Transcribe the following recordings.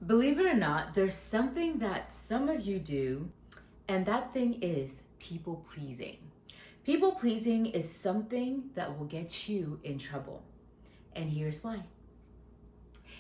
Believe it or not, there's something that some of you do, and that thing is people pleasing. People pleasing is something that will get you in trouble. And here's why.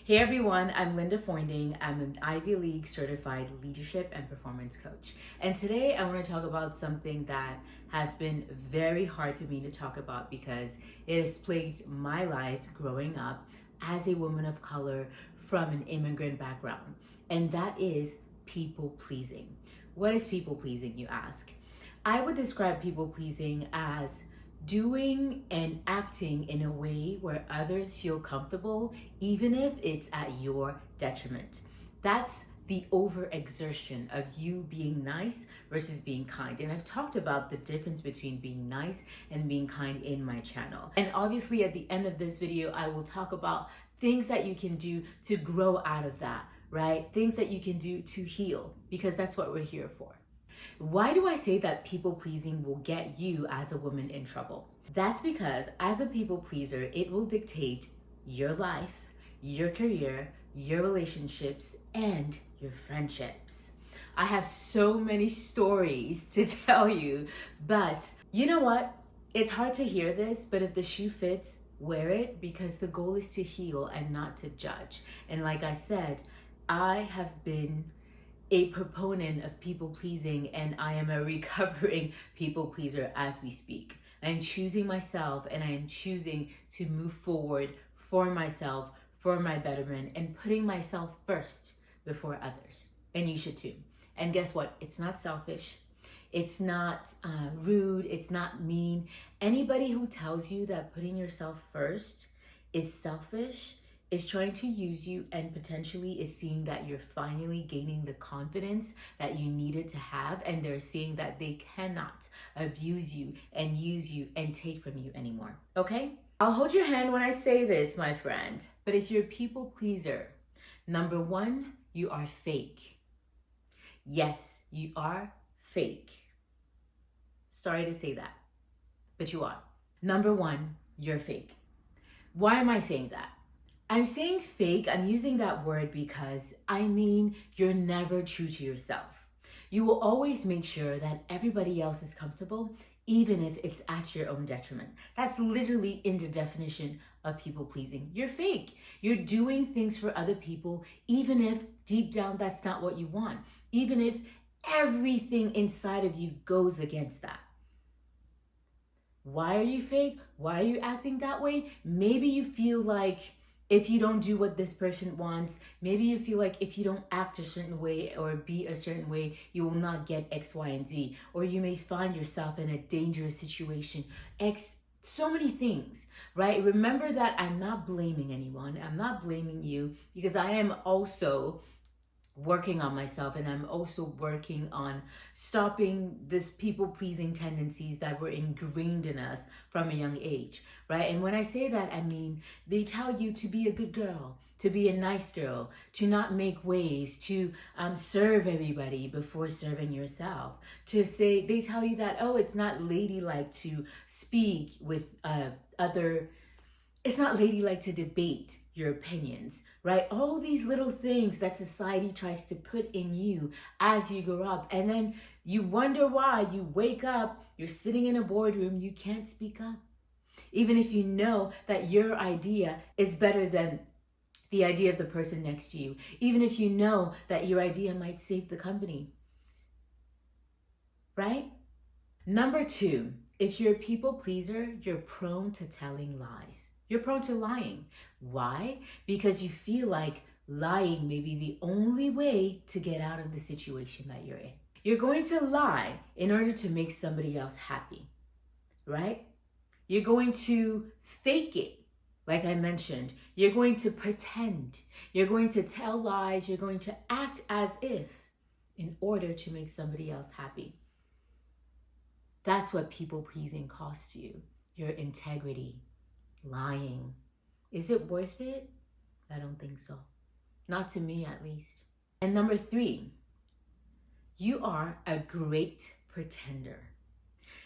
Hey everyone, I'm Linda Foinding. I'm an Ivy League certified leadership and performance coach. And today I want to talk about something that has been very hard for me to talk about because it has plagued my life growing up as a woman of color from an immigrant background. And that is people pleasing. What is people pleasing, you ask? I would describe people pleasing as doing and acting in a way where others feel comfortable, even if it's at your detriment. That's the overexertion of you being nice versus being kind. And I've talked about the difference between being nice and being kind in my channel. And obviously at the end of this video, I will talk about things that you can do to grow out of that, right? Things that you can do to heal, because that's what we're here for. Why do I say that people pleasing will get you as a woman in trouble? That's because as a people pleaser, it will dictate your life, your career, your relationships, and your friendships. I have so many stories to tell you, but you know what? It's hard to hear this, but if the shoe fits, wear it, because the goal is to heal and not to judge. And like I said, I have been a proponent of people pleasing, and I am a recovering people pleaser as we speak. I am choosing myself, and I am choosing to move forward for myself, for my betterment, and putting myself first before others. And you should too. And guess what? It's not selfish. It's not rude. It's not mean. Anybody who tells you that putting yourself first is selfish is trying to use you, and potentially is seeing that you're finally gaining the confidence that you needed to have, and they're seeing that they cannot abuse you and use you and take from you anymore, okay? I'll hold your hand when I say this, my friend, but if you're a people pleaser, number one, you are fake. Yes, you are fake. Sorry to say that, but you are. Number one, you're fake. Why am I saying that? I'm saying fake, I'm using that word because I mean you're never true to yourself. You will always make sure that everybody else is comfortable, even if it's at your own detriment. That's literally in the definition of people pleasing. You're fake. You're doing things for other people, even if deep down that's not what you want, even if everything inside of you goes against that. Why are you fake? Why are you acting that way? Maybe you feel like if you don't do what this person wants, maybe you feel like if you don't act a certain way or be a certain way, you will not get X, Y, and Z. Or you may find yourself in a dangerous situation. So many things, right? Remember that I'm not blaming anyone. I'm not blaming you, because I am also working on myself, and I'm also working on stopping this people-pleasing tendencies that were ingrained in us from a young age, right? And when I say that, I mean they tell you to be a good girl, to be a nice girl, to not make waves, to serve everybody before serving yourself, to say, they tell you that, oh, it's not ladylike to speak with it's not ladylike to debate your opinions, right? All these little things that society tries to put in you as you grow up. And then you wonder why you wake up, you're sitting in a boardroom, you can't speak up. Even if you know that your idea is better than the idea of the person next to you. Even if you know that your idea might save the company, right? Number two, if you're a people pleaser, you're prone to telling lies. You're prone to lying. Why? Because you feel like lying may be the only way to get out of the situation that you're in. You're going to lie in order to make somebody else happy, right? You're going to fake it, like I mentioned. You're going to pretend. You're going to tell lies. You're going to act as if in order to make somebody else happy. That's what people pleasing costs you. Your integrity. Lying. Is it worth it? I don't think so. Not to me, at least. And number three, you are a great pretender.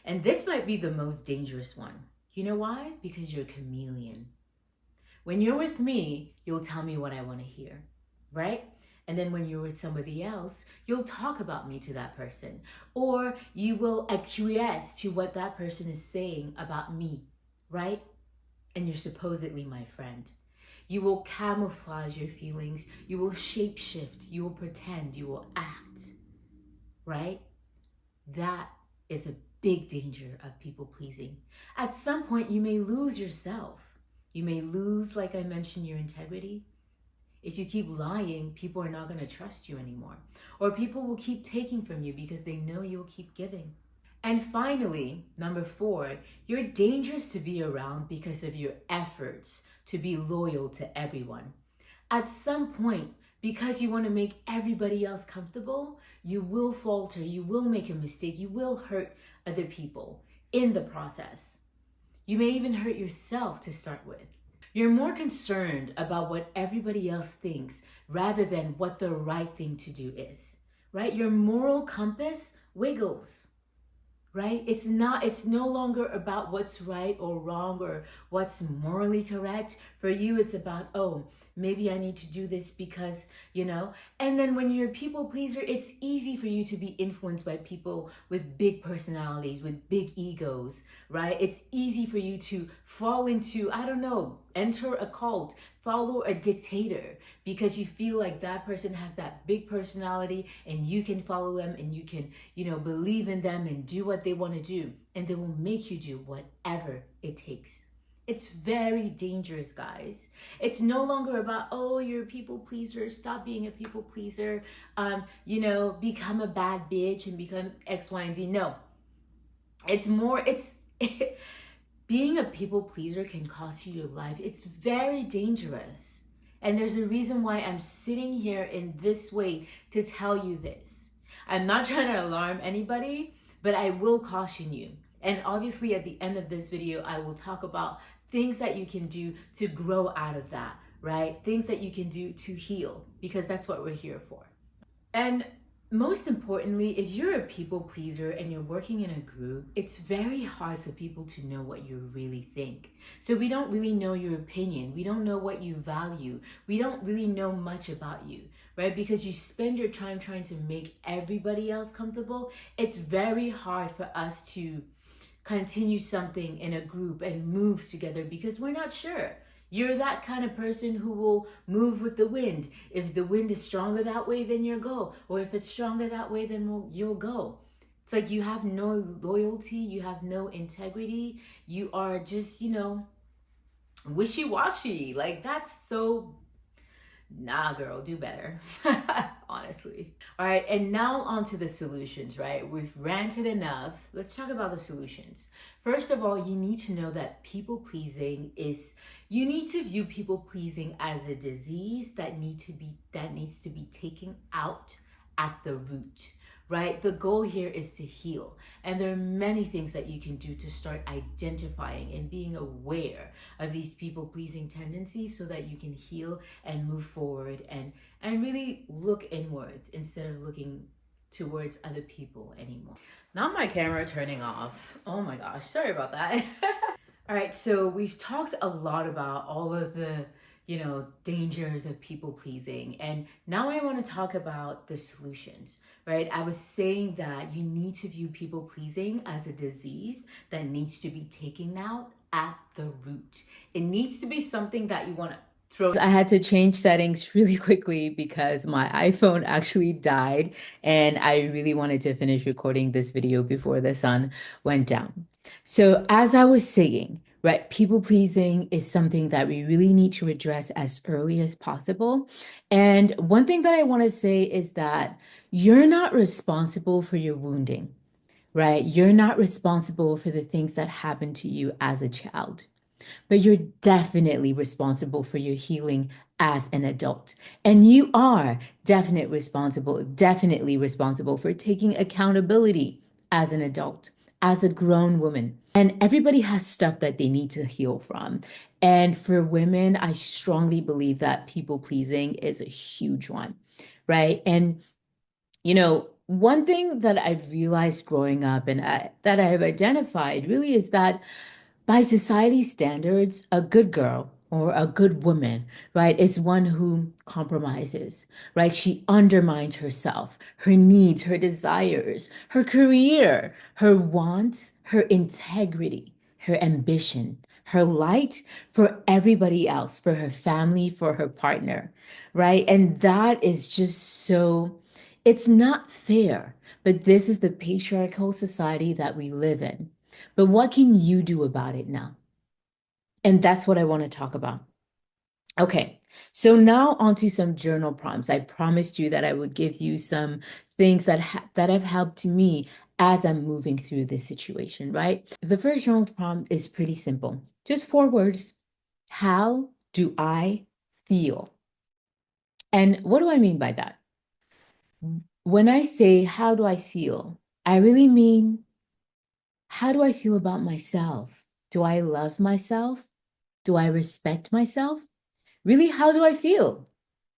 And this might be the most dangerous one. You know why? Because you're a chameleon. When you're with me, you'll tell me what I want to hear, right? And then when you're with somebody else, you'll talk about me to that person, or you will acquiesce to what that person is saying about me, right? And you're supposedly my friend. You will camouflage your feelings. You will shapeshift. You will pretend. You will act, right? That is a big danger of people pleasing. At some point, you may lose yourself. You may lose, like I mentioned, your integrity. If you keep lying, people are not going to trust you anymore. Or people will keep taking from you because they know you'll keep giving. And finally, number 4, you're dangerous to be around because of your efforts to be loyal to everyone. At some point, because you want to make everybody else comfortable, you will falter, you will make a mistake, you will hurt other people in the process. You may even hurt yourself to start with. You're more concerned about what everybody else thinks rather than what the right thing to do is, right? Your moral compass wiggles, right? It's no longer about what's right or wrong or what's morally correct. For you, it's about, oh, maybe I need to do this because, and then when you're a people pleaser, it's easy for you to be influenced by people with big personalities, with big egos, right? It's easy for you to fall into, I don't know, enter a cult, follow a dictator, because you feel like that person has that big personality and you can follow them and you can, believe in them and do what they want to do. And they will make you do whatever it takes. It's very dangerous, guys. It's no longer about, oh, you're a people pleaser. Stop being a people pleaser. Become a bad bitch and become X, Y, and Z. No. Being a people pleaser can cost you your life. It's very dangerous. And there's a reason why I'm sitting here in this way to tell you this. I'm not trying to alarm anybody, but I will caution you. And obviously at the end of this video, I will talk about things that you can do to grow out of that, right? Things that you can do to heal, because that's what we're here for. And most importantly, if you're a people pleaser and you're working in a group, it's very hard for people to know what you really think. So we don't really know your opinion. We don't know what you value. We don't really know much about you, right? Because you spend your time trying to make everybody else comfortable. It's very hard for us to continue something in a group and move together because we're not sure. You're that kind of person who will move with the wind. If the wind is stronger that way, then you'll go. Or if it's stronger that way, then you'll go. It's like you have no loyalty, you have no integrity. You are just, wishy-washy. Like, that's so... Nah, girl, do better. Honestly. All right, and now on to the solutions, right? We've ranted enough. Let's talk about the solutions. First of all, you need to know that you need to view people pleasing as a disease that needs to be taken out at the root, right? The goal here is to heal. And there are many things that you can do to start identifying and being aware of these people-pleasing tendencies so that you can heal and move forward and really look inwards instead of looking towards other people anymore. Not my camera turning off. Oh my gosh, sorry about that. All right, so we've talked a lot about all of the dangers of people pleasing. And now I want to talk about the solutions, right? I was saying that you need to view people pleasing as a disease that needs to be taken out at the root. It needs to be something that you want to throw. I had to change settings really quickly because my iPhone actually died and I really wanted to finish recording this video before the sun went down. So as I was saying, right, people pleasing is something that we really need to address as early as possible. And one thing that I want to say is that you're not responsible for your wounding, right? You're not responsible for the things that happened to you as a child, but you're definitely responsible for your healing as an adult. And you are definitely responsible for taking accountability as an adult, as a grown woman. And everybody has stuff that they need to heal from. And for women, I strongly believe that people pleasing is a huge one, right? And, one thing that I've realized growing up and that I've identified really is that by society standards, a good girl or a good woman, right, is one who compromises, right? She undermines herself, her needs, her desires, her career, her wants, her integrity, her ambition, her light for everybody else, for her family, for her partner, right? And that is just so, it's not fair, but this is the patriarchal society that we live in. But what can you do about it now? And that's what I want to talk about. Okay, so now onto some journal prompts. I promised you that I would give you some things that have helped me as I'm moving through this situation, right? The first journal prompt is pretty simple. Just 4 words. How do I feel? And what do I mean by that? When I say how do I feel, I really mean how do I feel about myself? Do I love myself? Do I respect myself? Really, how do I feel?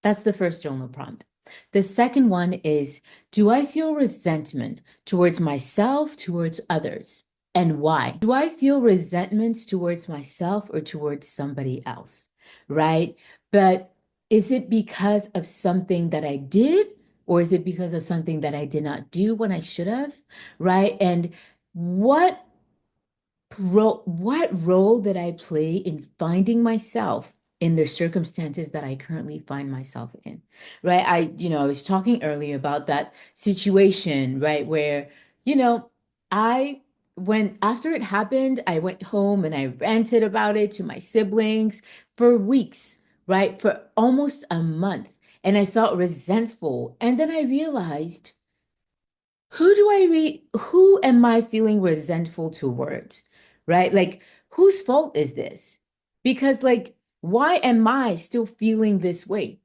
That's the first journal prompt. The second one is, do I feel resentment towards myself, towards others? And why? Do I feel resentment towards myself or towards somebody else? Right? But is it because of something that I did? Or is it because of something that I did not do when I should have? Right? And what what role did I play in finding myself in the circumstances that I currently find myself in? Right? I was talking earlier about that situation, right? Where, you know, I when after it happened, I went home and I ranted about it to my siblings for weeks, right? For almost a month. And I felt resentful. And then I realized, who am I feeling resentful towards? Right? Like, whose fault is this? Because, like, why am I still feeling this way?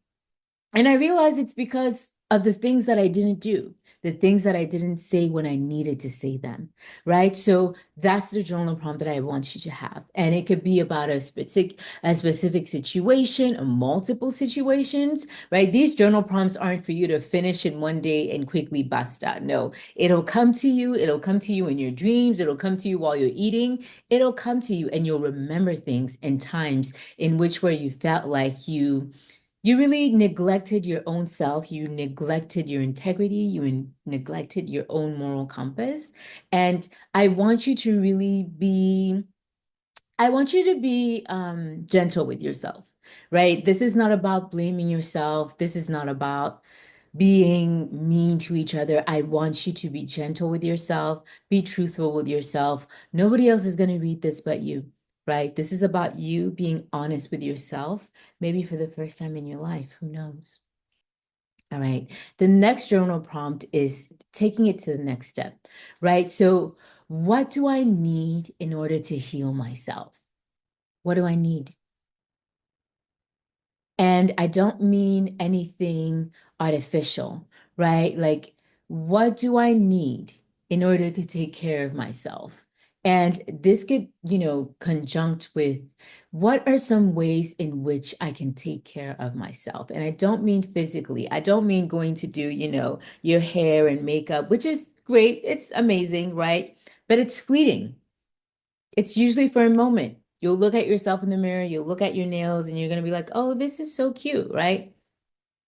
And I realize it's because of the things that I didn't do, the things that I didn't say when I needed to say them, right? So that's the journal prompt that I want you to have. And it could be about a specific situation or multiple situations, right? These journal prompts aren't for you to finish in one day and quickly bust out. No, it'll come to you. It'll come to you in your dreams. It'll come to you while you're eating. It'll come to you and you'll remember things and times in which where you felt like you really neglected your own self. You neglected your integrity. You neglected your own moral compass. And I want you to really be, I want you to be gentle with yourself, right? This is not about blaming yourself. This is not about being mean to each other. I want you to be gentle with yourself, be truthful with yourself. Nobody else is going to read this but you, right? This is about you being honest with yourself, maybe for the first time in your life. Who knows? All right. The next journal prompt is taking it to the next step, right? So, what do I need in order to heal myself? What do I need? And I don't mean anything artificial, right? Like, what do I need in order to take care of myself? And this could, conjunct with what are some ways in which I can take care of myself? And I don't mean physically. I don't mean going to do, your hair and makeup, which is great. It's amazing, right? But it's fleeting. It's usually for a moment. You'll look at yourself in the mirror, you'll look at your nails, and you're going to be like, oh, this is so cute, right?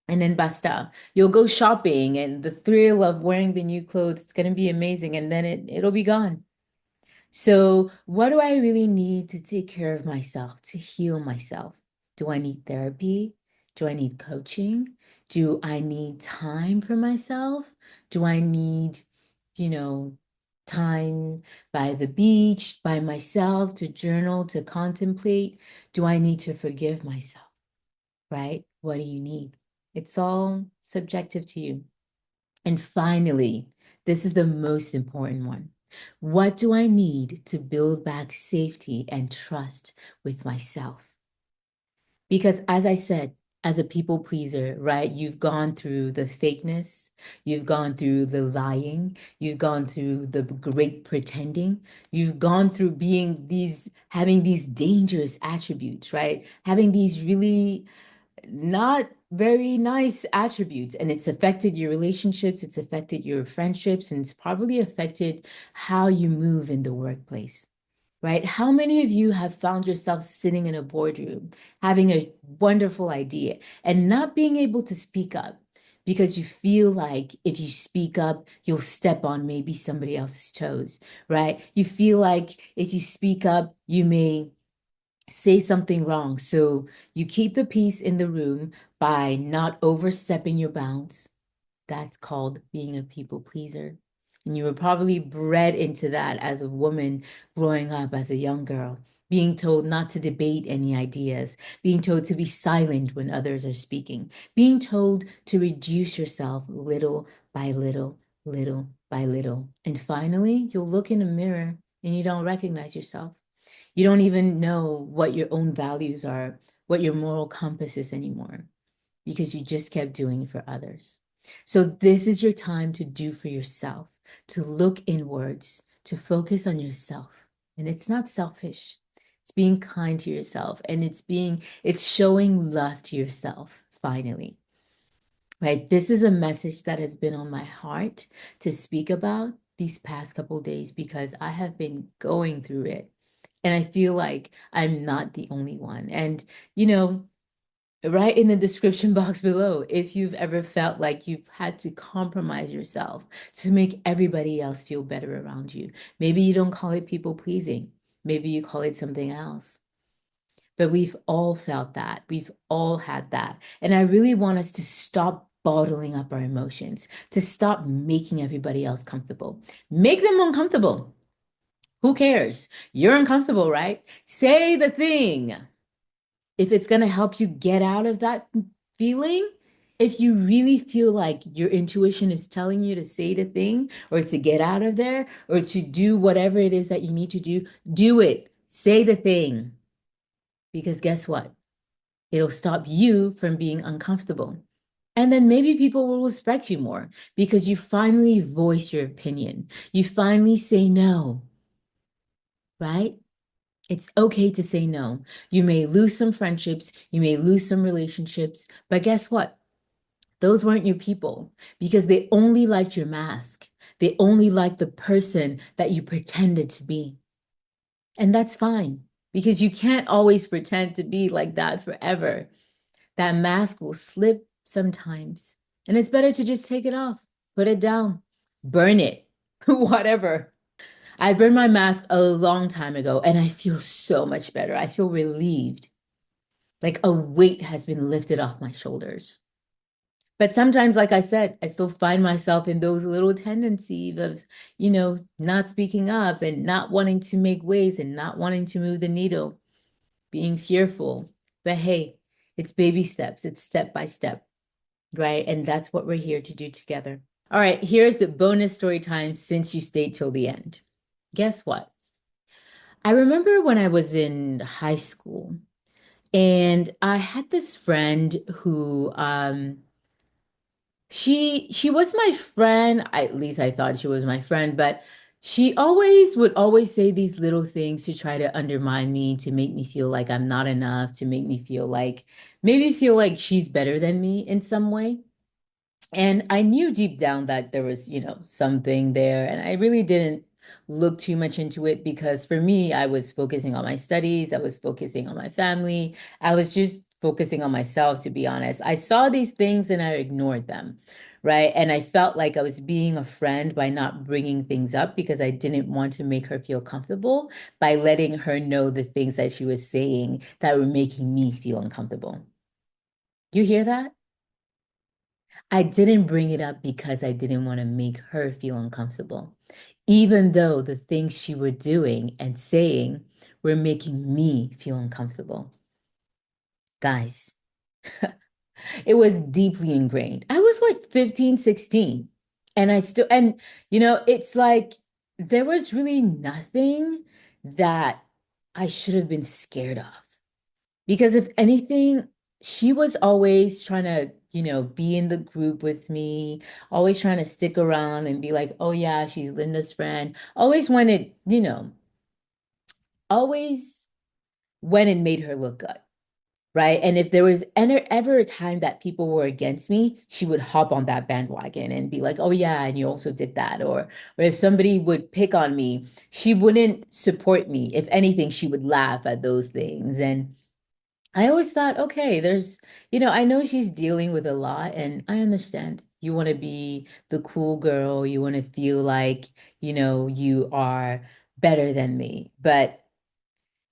And then basta. You'll go shopping, and the thrill of wearing the new clothes, it's going to be amazing, and then it'll be gone. So, what do I really need to take care of myself, to heal myself? Do I need therapy? Do I need coaching? Do I need time for myself? Do I need, you know, time by the beach, by myself, to journal, to contemplate? Do I need to forgive myself? Right? What do you need? It's all subjective to you. And finally, this is the most important one. What do I need to build back safety and trust with myself? Because as I said, as a people pleaser, right, you've gone through the fakeness, you've gone through the lying, you've gone through the great pretending, you've gone through having these dangerous attributes, right? Having these really not very nice attributes, and it's affected your relationships, it's affected your friendships, and it's probably affected how you move in the workplace. right? How many of you have found yourself sitting in a boardroom having a wonderful idea and not being able to speak up because you feel like if you speak up, you'll step on maybe somebody else's toes, right? You feel like if you speak up, you may say something wrong. So you keep the peace in the room by not overstepping your bounds. That's called being a people pleaser. And you were probably bred into that as a woman growing up as a young girl, being told not to debate any ideas, being told to be silent when others are speaking, being told to reduce yourself little by little, little by little. And finally, you'll look in a mirror and you don't recognize yourself. You don't even know what your own values are, what your moral compass is anymore, because you just kept doing for others. So, this is your time to do for yourself, to look inwards, to focus on yourself. And it's not selfish. It's being kind to yourself and it's showing love to yourself finally. Right? This is a message that has been on my heart to speak about these past couple days because I have been going through it. And I feel like I'm not the only one. And, you know, right in the description box below, if you've ever felt like you've had to compromise yourself to make everybody else feel better around you. Maybe you don't call it people pleasing. Maybe you call it something else. But we've all felt that. We've all had that. And I really want us to stop bottling up our emotions, to stop making everybody else comfortable. Make them uncomfortable. Who cares? You're uncomfortable, right? Say the thing. If it's going to help you get out of that feeling, if you really feel like your intuition is telling you to say the thing or to get out of there or to do whatever it is that you need to do it. Say the thing. Because guess what? It'll stop you from being uncomfortable. And then maybe people will respect you more because you finally voice your opinion. You finally say no, right? It's okay to say no. You may lose some friendships, you may lose some relationships, but guess what? Those weren't your people because they only liked your mask. They only liked the person that you pretended to be. And that's fine because you can't always pretend to be like that forever. That mask will slip sometimes. And it's better to just take it off, put it down, burn it, whatever. I burned my mask a long time ago and I feel so much better. I feel relieved, like a weight has been lifted off my shoulders. But sometimes, like I said, I still find myself in those little tendencies of, not speaking up and not wanting to make waves and not wanting to move the needle, being fearful. But hey, it's baby steps, it's step by step, right? And that's what we're here to do together. All right, here's the bonus story time since you stayed till the end. Guess what? I remember when I was in high school and I had this friend who she was my friend, at least I thought she was my friend, but she would always say these little things to try to undermine me, to make me feel like I'm not enough, to make me feel like maybe feel like she's better than me in some way. And I knew deep down that there was, something there. And I really didn't look too much into it because for me, I was focusing on my studies, I was focusing on my family, I was just focusing on myself, to be honest. I saw these things and I ignored them, right? And I felt like I was being a friend by not bringing things up because I didn't want to make her feel comfortable by letting her know the things that she was saying that were making me feel uncomfortable. You hear that? I didn't bring it up because I didn't want to make her feel uncomfortable, even though the things she was doing and saying were making me feel uncomfortable. Guys, it was deeply ingrained. I was like 15, 16, and it's like there was really nothing that I should have been scared of. Because if anything, she was always trying to, be in the group with me, always trying to stick around and be like, oh yeah, she's Linda's friend. Always when it made her look good, right? And if there was ever a time that people were against me, she would hop on that bandwagon and be like, "Oh yeah, and you also did that." Or if somebody would pick on me, she wouldn't support me. If anything, she would laugh at those things. And I always thought, okay, I know she's dealing with a lot, and I understand. You want to be the cool girl, you want to feel like, you are better than me. But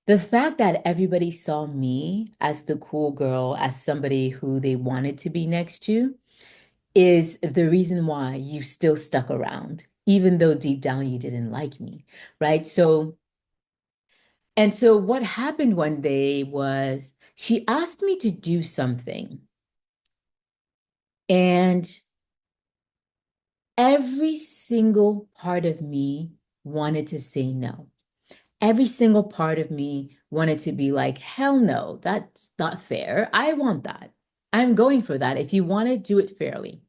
the fact that everybody saw me as the cool girl, as somebody who they wanted to be next to, is the reason why you still stuck around, even though deep down you didn't like me, right? And so what happened one day was she asked me to do something, and every single part of me wanted to say no. Every single part of me wanted to be like, hell no, that's not fair. I want that. I'm going for that. If you want to do it fairly,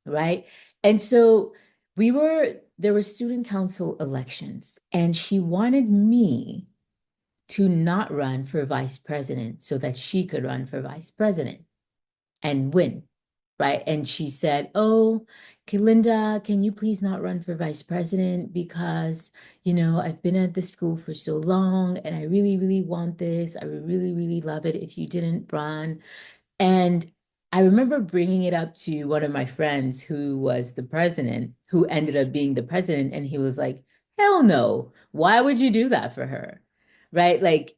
right? And so there were student council elections, and she wanted me to not run for vice president so that she could run for vice president and win, right? And she said, "Oh, okay, Linda, can you please not run for vice president because, I've been at this school for so long and I really, really want this. I would really, really love it if you didn't run." And I remember bringing it up to one of my friends who was the president, who ended up being the president, and he was like, "Hell no. Why would you do that for her?" Right? Like,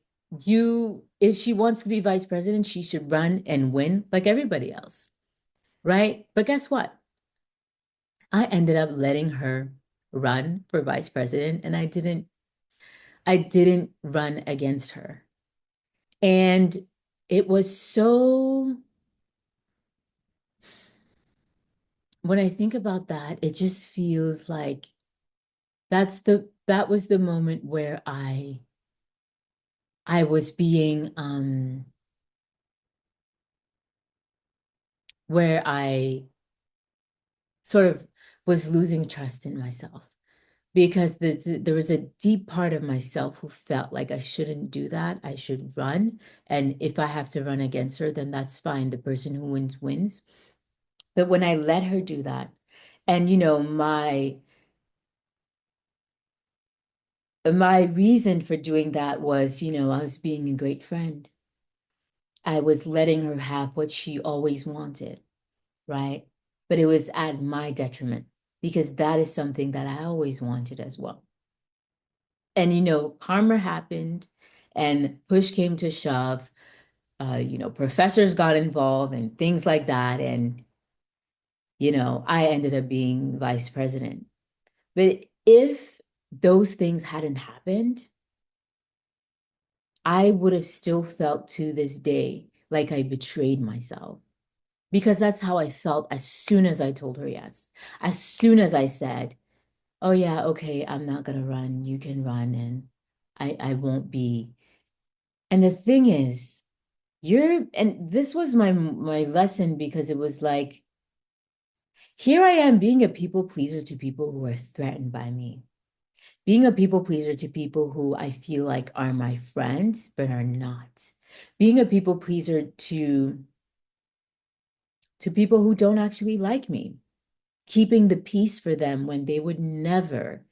if she wants to be vice president, she should run and win like everybody else. Right? But guess what? I ended up letting her run for vice president, and I didn't run against her. And it was so when I think about that, it just feels like that was the moment where I was being where I sort of was losing trust in myself, because there was a deep part of myself who felt like I shouldn't do that. I should run, and if I have to run against her, then that's fine. The person who wins wins. But when I let her do that, and my reason for doing that was, I was being a great friend. I was letting her have what she always wanted, right? But it was at my detriment, because that is something that I always wanted as well. And, karma happened, and push came to shove. Professors got involved and things like that. And, I ended up being vice president. But if those things hadn't happened, I would have still felt to this day like I betrayed myself, because that's how I felt as soon as I told her yes. As soon as I said, "Oh yeah, okay, I'm not gonna run. You can run, and I won't be." And the thing is, and this was my lesson, because it was like, here I am being a people pleaser to people who are threatened by me. Being a people pleaser to people who I feel like are my friends but are not. Being a people pleaser to people who don't actually like me. Keeping the peace for them when they would never,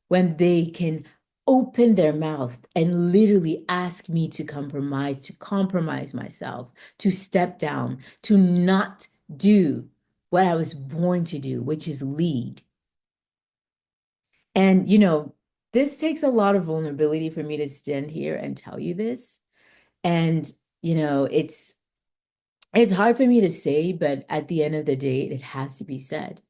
when they can open their mouth and literally ask me to compromise myself, to step down, to not do what I was born to do, which is lead. And, this takes a lot of vulnerability for me to stand here and tell you this. And, it's hard for me to say, but at the end of the day, it has to be said,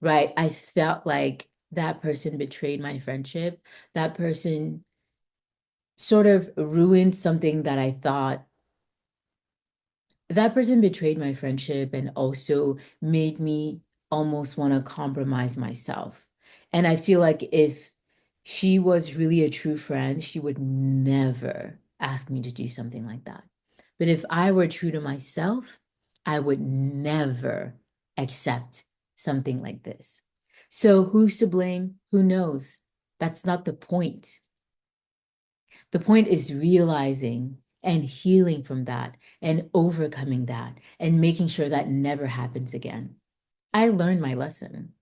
right? I felt like that person betrayed my friendship. That person sort of ruined something that I thought. That person betrayed my friendship and also made me almost want to compromise myself. And I feel like if she was really a true friend, she would never ask me to do something like that. But if I were true to myself, I would never accept something like this. So who's to blame? Who knows? That's not the point. The point is realizing and healing from that and overcoming that and making sure that never happens again. I learned my lesson.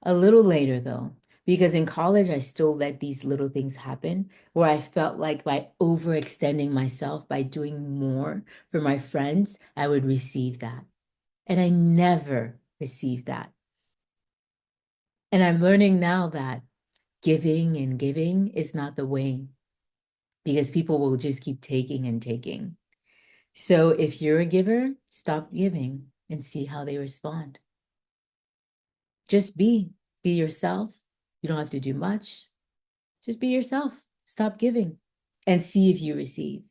A little later, though, because in college, I still let these little things happen where I felt like by overextending myself, by doing more for my friends, I would receive that. And I never received that. And I'm learning now that giving and giving is not the way because people will just keep taking and taking. So if you're a giver, stop giving and see how they respond. Just be yourself. You don't have to do much. Just be yourself. Stop giving and see if you receive.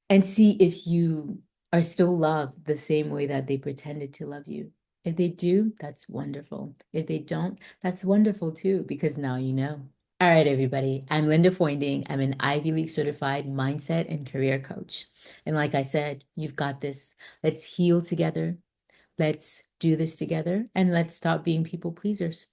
And see if you are still loved the same way that they pretended to love you. If they do, that's wonderful. If they don't, that's wonderful too, because now you know. All right, everybody. I'm Linda Foinding. I'm an Ivy League certified mindset and career coach. And like I said, you've got this. Let's heal together. Let's do this together and let's stop being people pleasers.